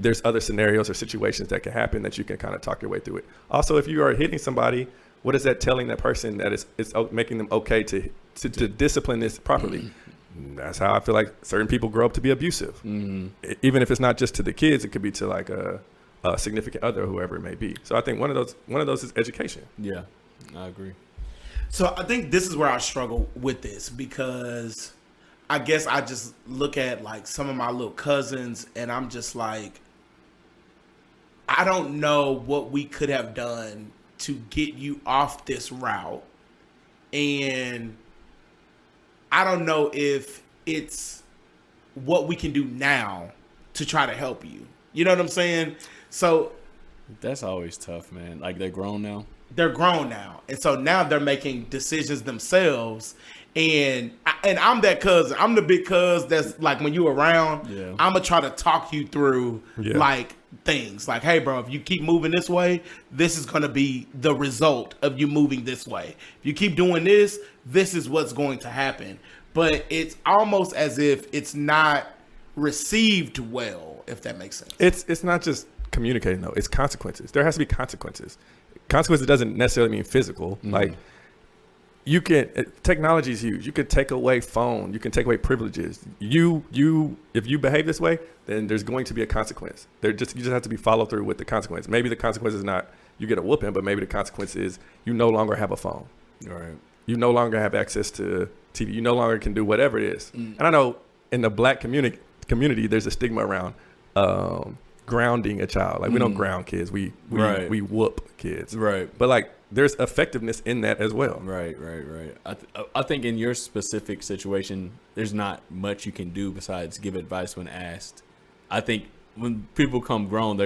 There's other scenarios or situations that can happen that you can kind of talk your way through it. Also, if you are hitting somebody, what is that telling that person that it's making them okay to discipline this properly? That's how I feel like certain people grow up to be abusive. Even if it's not just to the kids, it could be to, like, a significant other, whoever it may be. So I think one of those is education. Yeah, I agree. So I think this is where I struggle with this, because I guess I just look at, like, some of my little cousins and I'm just like, I don't know what we could have done to get you off this route. And I don't know if it's what we can do now to try to help you. You know what I'm saying? So That's always tough, man. Like, they're grown now. they're grown now, and so now they're making decisions themselves. And I'm that cousin. I'm the big cuz that's, like, when you around, I'm gonna try to talk you through like things like, hey bro, if you keep moving this way, this is gonna be the result of you moving this way. If you keep doing this, this is what's going to happen. But it's almost as if it's not received well, if that makes sense. It's not just communicating though. It's consequences. There has to be consequences. Consequences doesn't necessarily mean physical. Like, you can, technology is huge. You can take away phone. You can take away privileges. If you behave this way, then there's going to be a consequence. You just have to be follow through with the consequence. Maybe the consequence is not you get a whooping, but maybe the consequence is you no longer have a phone. Right. You no longer have access to TV. You no longer can do whatever it is. And I know in the Black community, there's a stigma around grounding a child. Like, we don't ground kids. We whoop kids. Right. But, like, there's effectiveness in that as well. Right. I think in your specific situation, there's not much you can do besides give advice when asked. I think when people come grown,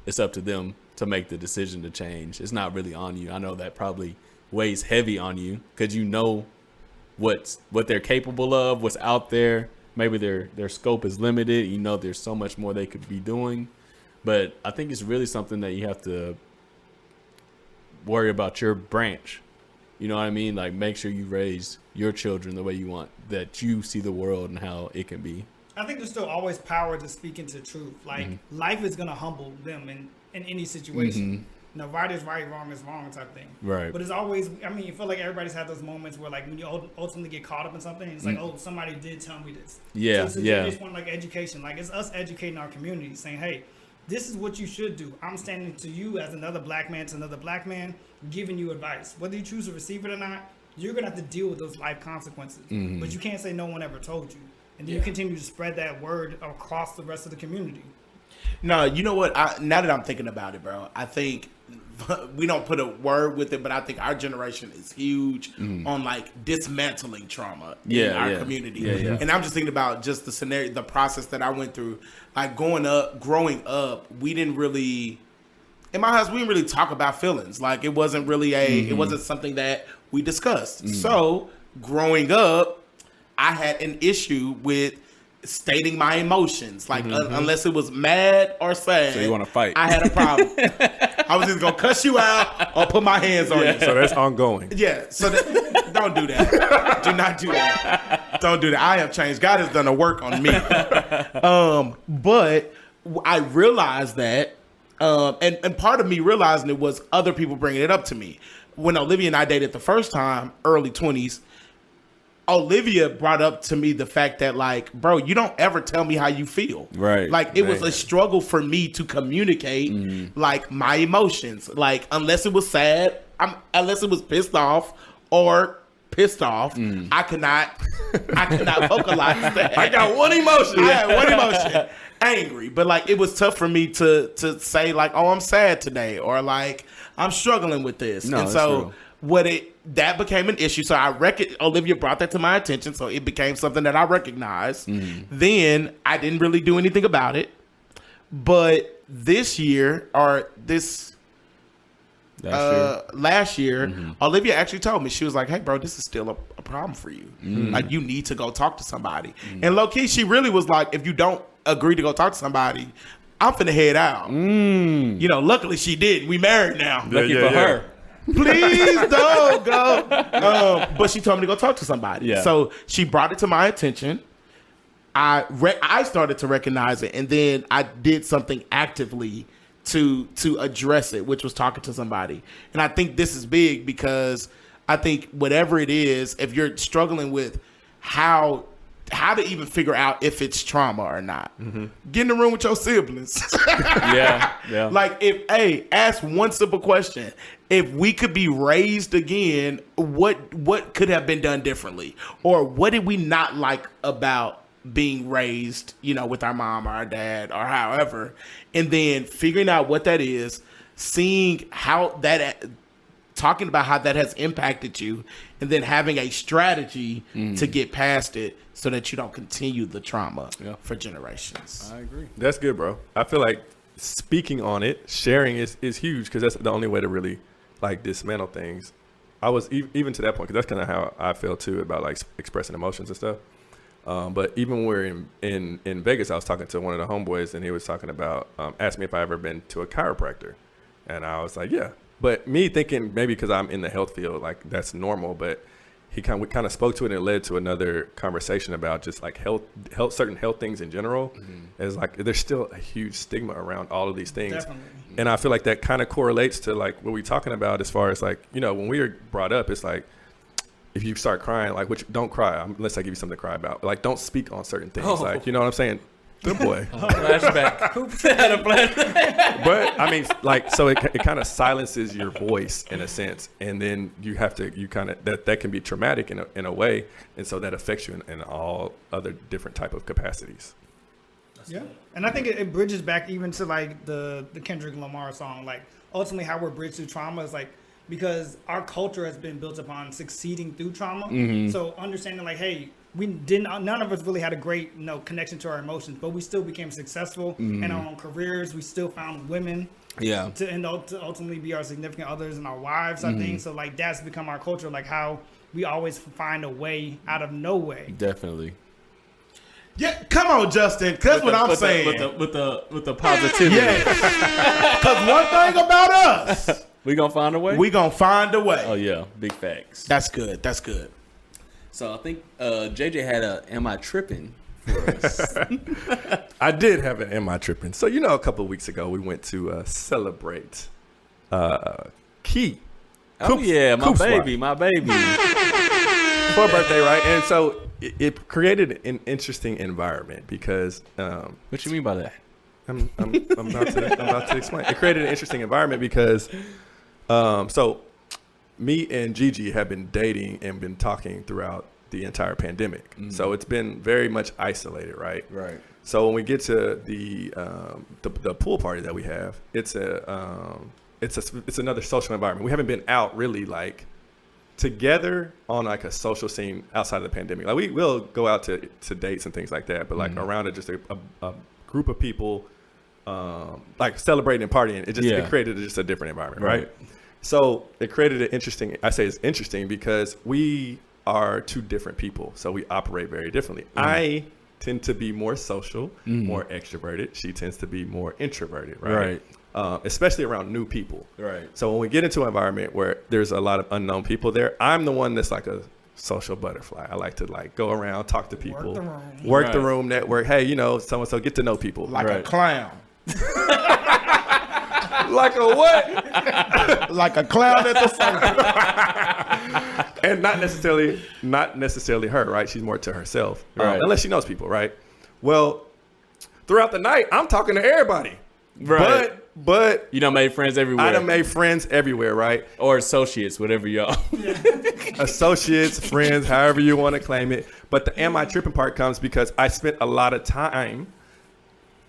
it's up to them to make the decision to change. It's not really on you. I know that probably weighs heavy on you because you know what they're capable of, what's out there. Maybe their scope is limited. You know, there's so much more they could be doing. But I think it's really something that you have to worry about your branch. You know what I mean? Like, make sure you raise your children the way you want, that you see the world and how it can be. I think there's still always power to speak into truth. Like, life is going to humble them in any situation. You know, right is right, wrong is wrong type thing. Right. But it's always, I mean, you feel like everybody's had those moments where, like, when you ultimately get caught up in something, it's like, oh, somebody did tell me this. Yeah, so yeah. It's one like education. Like, it's us educating our community, saying, hey, this is what you should do. I'm standing to you as another black man to another black man, giving you advice. Whether you choose to receive it or not, you're going to have to deal with those life consequences. But you can't say no one ever told you. And then you continue to spread that word across the rest of the community. No, you know what? Now that I'm thinking about it, bro, I think we don't put a word with it, but I think our generation is huge on like dismantling trauma in our community. Yeah. And I'm just thinking about just the scenario, the process that I went through. Like growing up, we didn't really, in my house, we didn't really talk about feelings. Like it wasn't really it wasn't something that we discussed. So growing up, I had an issue with stating my emotions, like unless it was mad or sad. So you want to fight? I had a problem. I was either gonna cuss you out or put my hands on you. So that's ongoing. Yeah. So don't do that. Do not do that. Don't do that. I have changed. God has done a work on me. But I realized that, and part of me realizing it was other people bringing it up to me. When Olivia and I dated the first time, early 20s. Olivia brought up to me the fact that, like, bro, you don't ever tell me how you feel. Right. Like, it was a struggle for me to communicate, like, my emotions. Like, unless it was sad, unless it was pissed off or pissed off, I could not vocalize that. I got one emotion. I had one emotion. Angry. But, like, it was tough for me to say, like, oh, I'm sad today. Or, like, I'm struggling with this. No, and so that became an issue. So Olivia brought that to my attention. So it became something that I recognized. Then I didn't really do anything about it. But last year, Olivia actually told me, she was like, hey, bro, this is still a problem for you. Like, you need to go talk to somebody. And low key, she really was like, if you don't agree to go talk to somebody, I'm finna head out. You know, luckily she did. We married now. Lucky for her. Please don't go. But she told me to go talk to somebody. Yeah. So she brought it to my attention. I started to recognize it, and then I did something actively to address it, which was talking to somebody. And I think this is big because I think whatever it is, if you're struggling with how to even figure out if it's trauma or not, get in the room with your siblings. Yeah. Like, ask one simple question. If we could be raised again, what could have been done differently? Or what did we not like about being raised, you know, with our mom or our dad or however? And then figuring out what that is, seeing how that, talking about how that has impacted you, and then having a strategy to get past it so that you don't continue the trauma for generations. I agree. That's good, bro. I feel like speaking on it, sharing is huge, because that's the only way to really like dismantle things. I was even to that point, because that's kind of how I feel too about like expressing emotions and stuff. But even when we're in Vegas, I was talking to one of the homeboys, and he was talking about, asked me if I ever been to a chiropractor. And I was like, yeah. But me thinking maybe because I'm in the health field, like that's normal. But we kind of spoke to it, and it led to another conversation about just like health, certain health things in general. It's like there's still a huge stigma around all of these things. Definitely. And I feel like that kind of correlates to like what we're talking about as far as like, you know, when we were brought up, it's like, if you start crying, like, don't cry unless I give you something to cry about. Like, don't speak on certain things. Like, you know what I'm saying? Good boy. Flashback. Who had a flashback? But I mean, like, so it kind of silences your voice in a sense, and then you kind of that can be traumatic in a way, and so that affects you in all other different type of capacities. Yeah, and I think it bridges back even to like the Kendrick Lamar song. Like, ultimately, how we're bridged through trauma is like, because our culture has been built upon succeeding through trauma. Mm-hmm. So understanding like, hey, none of us really had a great connection to our emotions, but we still became successful in our own careers. We still found women Yeah. to ultimately be our significant others and our wives, I think. So like that's become our culture, like how we always find a way out of no way. Definitely. Yeah, come on, Justin. That's what I'm saying. With the positivity. Yeah. Because one thing about us, We gonna find a way? we gonna find a way. Oh yeah, big facts. That's good. That's good. So I think JJ had a "Am I tripping?" for us. I did have an "Am I tripping?" So a couple of weeks ago we went to celebrate Key. Oh yeah, Coop's my baby. for her birthday, right? And so it created an interesting environment because What you mean by that? I'm about to explain. It created an interesting environment because so me and Gigi have been dating and been talking throughout the entire pandemic. So it's been very much isolated, right? Right. So when we get to the pool party that we have, it's another social environment. We haven't been out really like together on like a social scene outside of the pandemic. Like we'll go out to dates and things like that, but like around it, just a group of people like celebrating and partying. It created just a different environment, right? So it created an interesting. I say it's interesting because we are two different people, so we operate very differently. I tend to be more social, more extroverted. She tends to be more introverted, right? Especially around new people. Right. So when we get into an environment where there's a lot of unknown people there, I'm the one that's like a social butterfly. I like to like go around, talk to people, work the room, network. Hey, so-and-so, get to know people. Like a clown. Like a what? Like a clown at the circus. And not necessarily her, right? She's more to herself. Right. Unless she knows people, right? Well, throughout the night, I'm talking to everybody. Right. But You done made friends everywhere. I done made friends everywhere, right? Or associates, whatever y'all. Associates, friends, however you want to claim it. But the "Am I tripping?" part comes because I spent a lot of time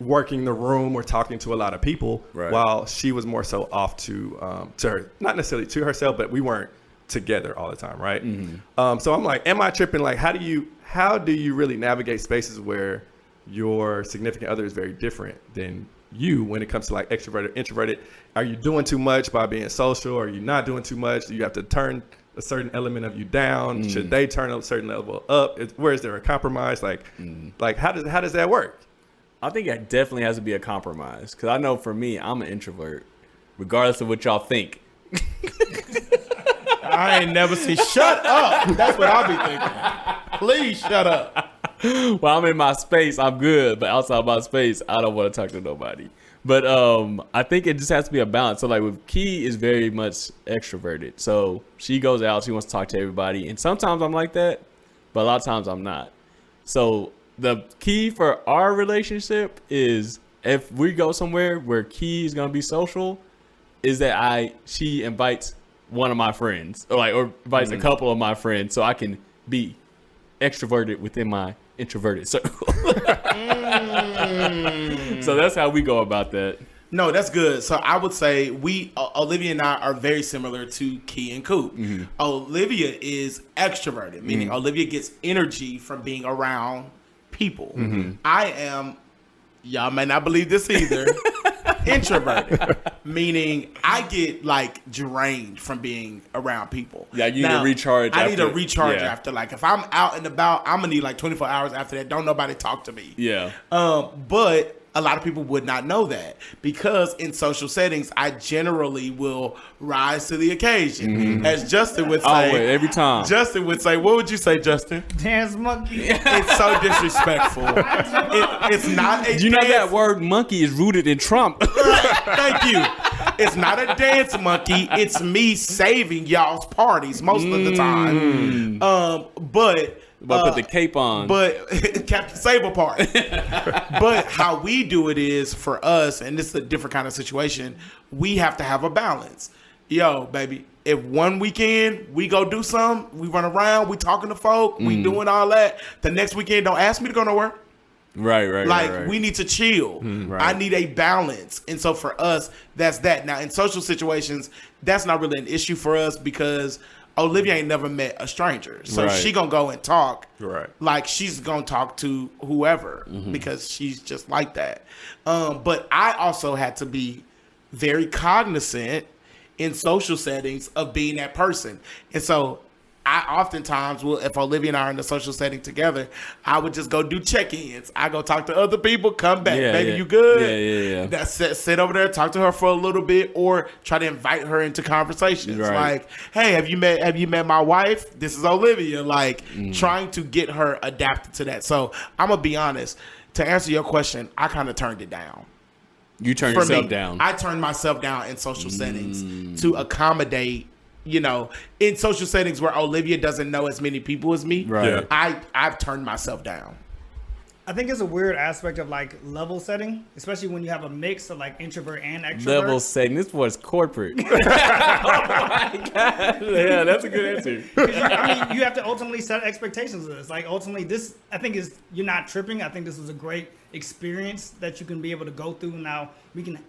working the room or talking to a lot of people, while she was more so off to her, not necessarily to herself, but we weren't together all the time, right? So I'm like, am I tripping? Like, how do you really navigate spaces where your significant other is very different than you when it comes to like extroverted, introverted? Are you doing too much by being social? Are you not doing too much? Do you have to turn a certain element of you down? Should they turn a certain level up? Where is there a compromise? Like how does that work? I think it definitely has to be a compromise. Because I know for me, I'm an introvert, regardless of what y'all think. I ain't never seen. Shut up. That's what I'll be thinking. Please shut up. Well, I'm in my space, I'm good. But outside my space, I don't want to talk to nobody. But I think it just has to be a balance. So like with Key is very much extroverted. So she goes out, she wants to talk to everybody. And sometimes I'm like that, but a lot of times I'm not. So the key for our relationship is if we go somewhere where Key is gonna be social, is that she invites one of my friends, or invites a couple of my friends, so I can be extroverted within my introverted circle. So that's how we go about that. No, that's good. So I would say Olivia and I are very similar to Key and Coop. Olivia is extroverted, meaning Olivia gets energy from being around people. I am, y'all may not believe this either, introverted, meaning I get like drained from being around people. Yeah, you need to recharge. I need to recharge after. Like if I'm out and about, I'm gonna need like 24 hours after that. Don't nobody talk to me. Yeah. But a lot of people would not know that because in social settings, I generally will rise to the occasion. As Justin would say. Always, every time. Justin would say, what would you say, Justin? Dance monkey. It's so disrespectful. It's not a You know that word monkey is rooted in Trump. Thank you. It's not a dance monkey. It's me saving y'all's parties most of the time. But put the cape on. But Captain Sable part. But how we do it is for us, and this is a different kind of situation, we have to have a balance. Yo, baby, if one weekend we go do something, we run around, we talking to folk, we doing all that, the next weekend don't ask me to go nowhere. Right. Like, right. we need to chill. Right. I need a balance. And so for us, that's that. Now, in social situations, that's not really an issue for us because Olivia ain't never met a stranger. So Right. she gonna go and talk. Right. Like, she's gonna talk to whoever because she's just like that. But I also had to be very cognizant in social settings of being that person. And so I oftentimes will, if Olivia and I are in a social setting together, I would just go do check-ins. I go talk to other people, come back. Yeah, Baby, yeah. you good? Yeah. That's sit over there, talk to her for a little bit, or try to invite her into conversations. Right. Like, hey, have you met my wife? This is Olivia. Like, trying to get her adapted to that. So I'm gonna be honest. To answer your question, I kind of turned it down. You turn For yourself me, down. I turned myself down in social settings to accommodate, in social settings where Olivia doesn't know as many people as me. Right. Yeah. I've turned myself down. I think it's a weird aspect of like level setting, especially when you have a mix of like introvert and extrovert. Level setting. This was corporate. Oh my god. Yeah, that's a good answer. I mean, you have to ultimately set expectations of this. Like, ultimately, this, I think, you're not tripping. I think this was a great experience that you can be able to go through. Now,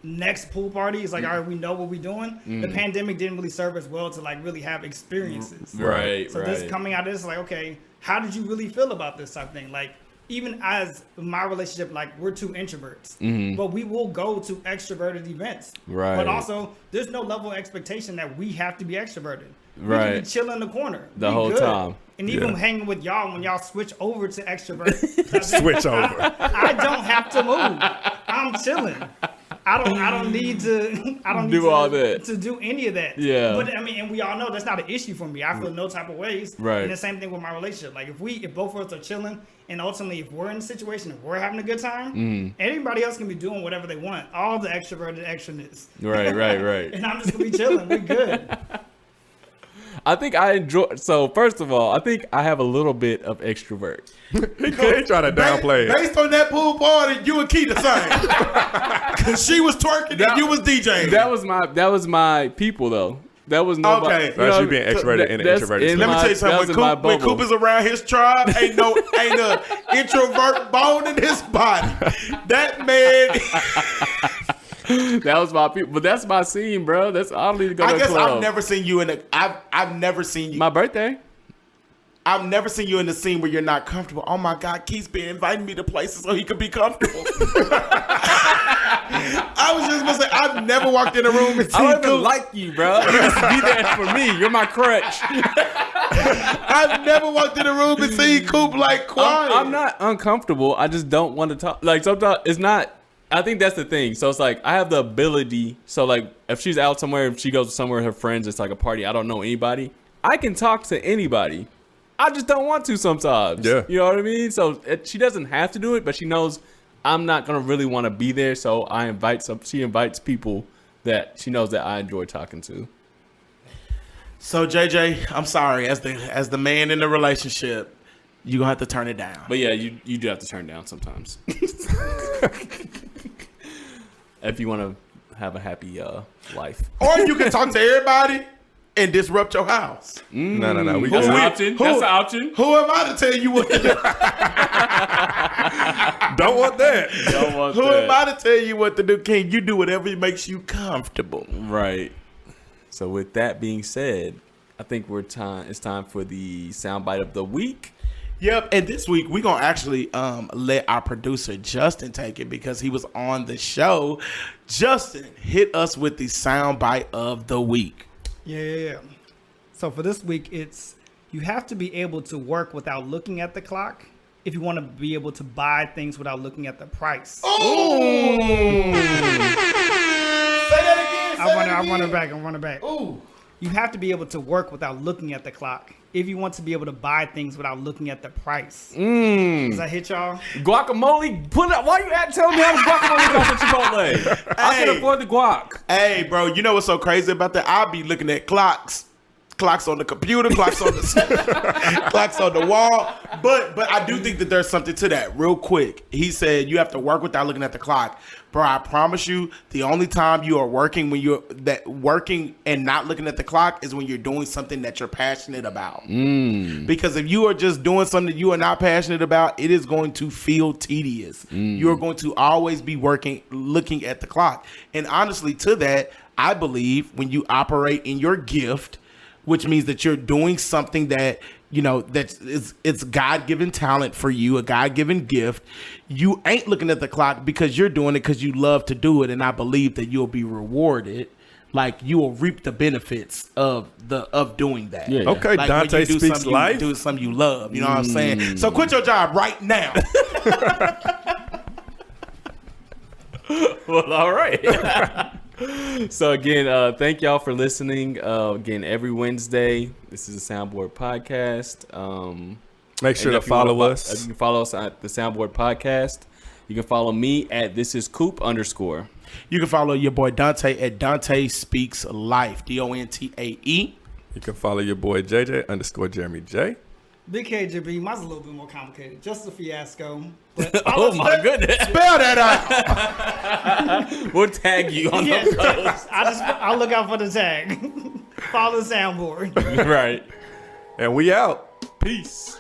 next pool party, it's like, all right, we know what we're doing. The pandemic didn't really serve as well to, like, really have experiences. Right. So this coming out of this, like, okay, how did you really feel about this type of thing? Like, even as my relationship, like, we're two introverts, but we will go to extroverted events. Right. But also, there's no level of expectation that we have to be extroverted. We Right. can be chilling in the corner. The We whole good. time. And even Yeah. hanging with y'all when y'all switch over to extrovert. Switch over. I don't have to move. I'm chilling. I don't need to. I don't Do need all that. to do any of that. Yeah. But I mean, and we all know that's not an issue for me. I feel no type of ways. Right. And the same thing with my relationship. Like, if both of us are chilling, and ultimately if we're in a situation, if we're having a good time, everybody else can be doing whatever they want. All the extroverted extraness. Right. And I'm just gonna be chilling. We're good. I think I enjoy. So first of all, I think I have a little bit of extrovert. He try to downplay it. Based on that pool party, you and Keita sang. Because she was twerking and you was DJing. That was my people though. That was nobody. Okay. That's you being extroverted in an that's introverted in state. Let me my- tell you that something. was in my When bubble. Coop is around his tribe, ain't a introvert bone in his body. That man. That was my people, but that's my scene, bro. That's I don't need to go to I a guess club. I've never seen you in a. I've never seen you. My birthday. I've never seen you in the scene where you're not comfortable. Oh my God, Keith's been inviting me to places so he could be comfortable. I was just gonna say I've never walked in a room and I seen don't even Coop. like you, bro. You just be there for me. You're my crutch. I've never walked in a room and seen Coop like quiet. I'm not uncomfortable. I just don't want to talk. Like sometimes it's not. I think that's the thing. So it's like I have the ability. So like if she's out somewhere, if she goes somewhere with her friends, it's like a party. I don't know anybody. I can talk to anybody. I just don't want to sometimes. Yeah. You know what I mean? So she doesn't have to do it, but she knows I'm not gonna really want to be there. So she invites people that she knows that I enjoy talking to. So JJ, I'm sorry, as the man in the relationship, you gonna have to turn it down. But yeah, you do have to turn down sometimes. If you want to have a happy life. Or you can talk to everybody and disrupt your house. No. We That's got an option. That's an option. Who am I to tell you what to do? Don't want that. Don't want Who that. am I to tell you what to do? King, you do whatever makes you comfortable. Right. So with that being said, I think it's time for the soundbite of the week. Yep, and this week we're gonna actually let our producer Justin take it because he was on the show. Justin, hit us with the soundbite of the week. Yeah. So for this week, it's you have to be able to work without looking at the clock if you want to be able to buy things without looking at the price. Oh! Say that again. I'm running back. Ooh. You have to be able to work without looking at the clock if you want to be able to buy things without looking at the price. Does that hit y'all? Guacamole. Put up. Why you telling me how much guacamole costs at Chipotle? I can Hey. afford the guac. Hey, bro, you know what's so crazy about that? I'll be looking at clocks clocks on the computer, clocks on the clocks on the wall. But I do think that there's something to that. Real quick, he said you have to work without looking at the clock. Bro, I promise you, the only time you are working working and not looking at the clock is when you're doing something that you're passionate about. Because if you are just doing something that you are not passionate about, it is going to feel tedious. You are going to always be looking at the clock. And honestly, to that, I believe when you operate in your gift, which means that you're doing something that, you know, it's God-given talent for you, a God-given gift. You ain't looking at the clock because you're doing it because you love to do it, and I believe that you'll be rewarded. Like, you will reap the benefits of doing that. Yeah. Okay, Like Dante when you do speaks something, life. You do something you love. You know what I'm saying? So quit your job right now. Well, all right. So again, thank y'all for listening. Again, every Wednesday, this is a Soundboard podcast. Make sure to follow us. You can follow us at the Soundboard podcast. You can follow me at @thisiscoop_. You can follow your boy Dante at Dante Speaks Life, DONTAE. You can follow your boy JJ_Jeremy J. Big KJB, mine's a little bit more complicated. Just a fiasco. But Oh my goodness! Spell that out. We'll tag you on yeah, the post. I'll look out for the tag. Follow the soundboard. Right. And we out. Peace.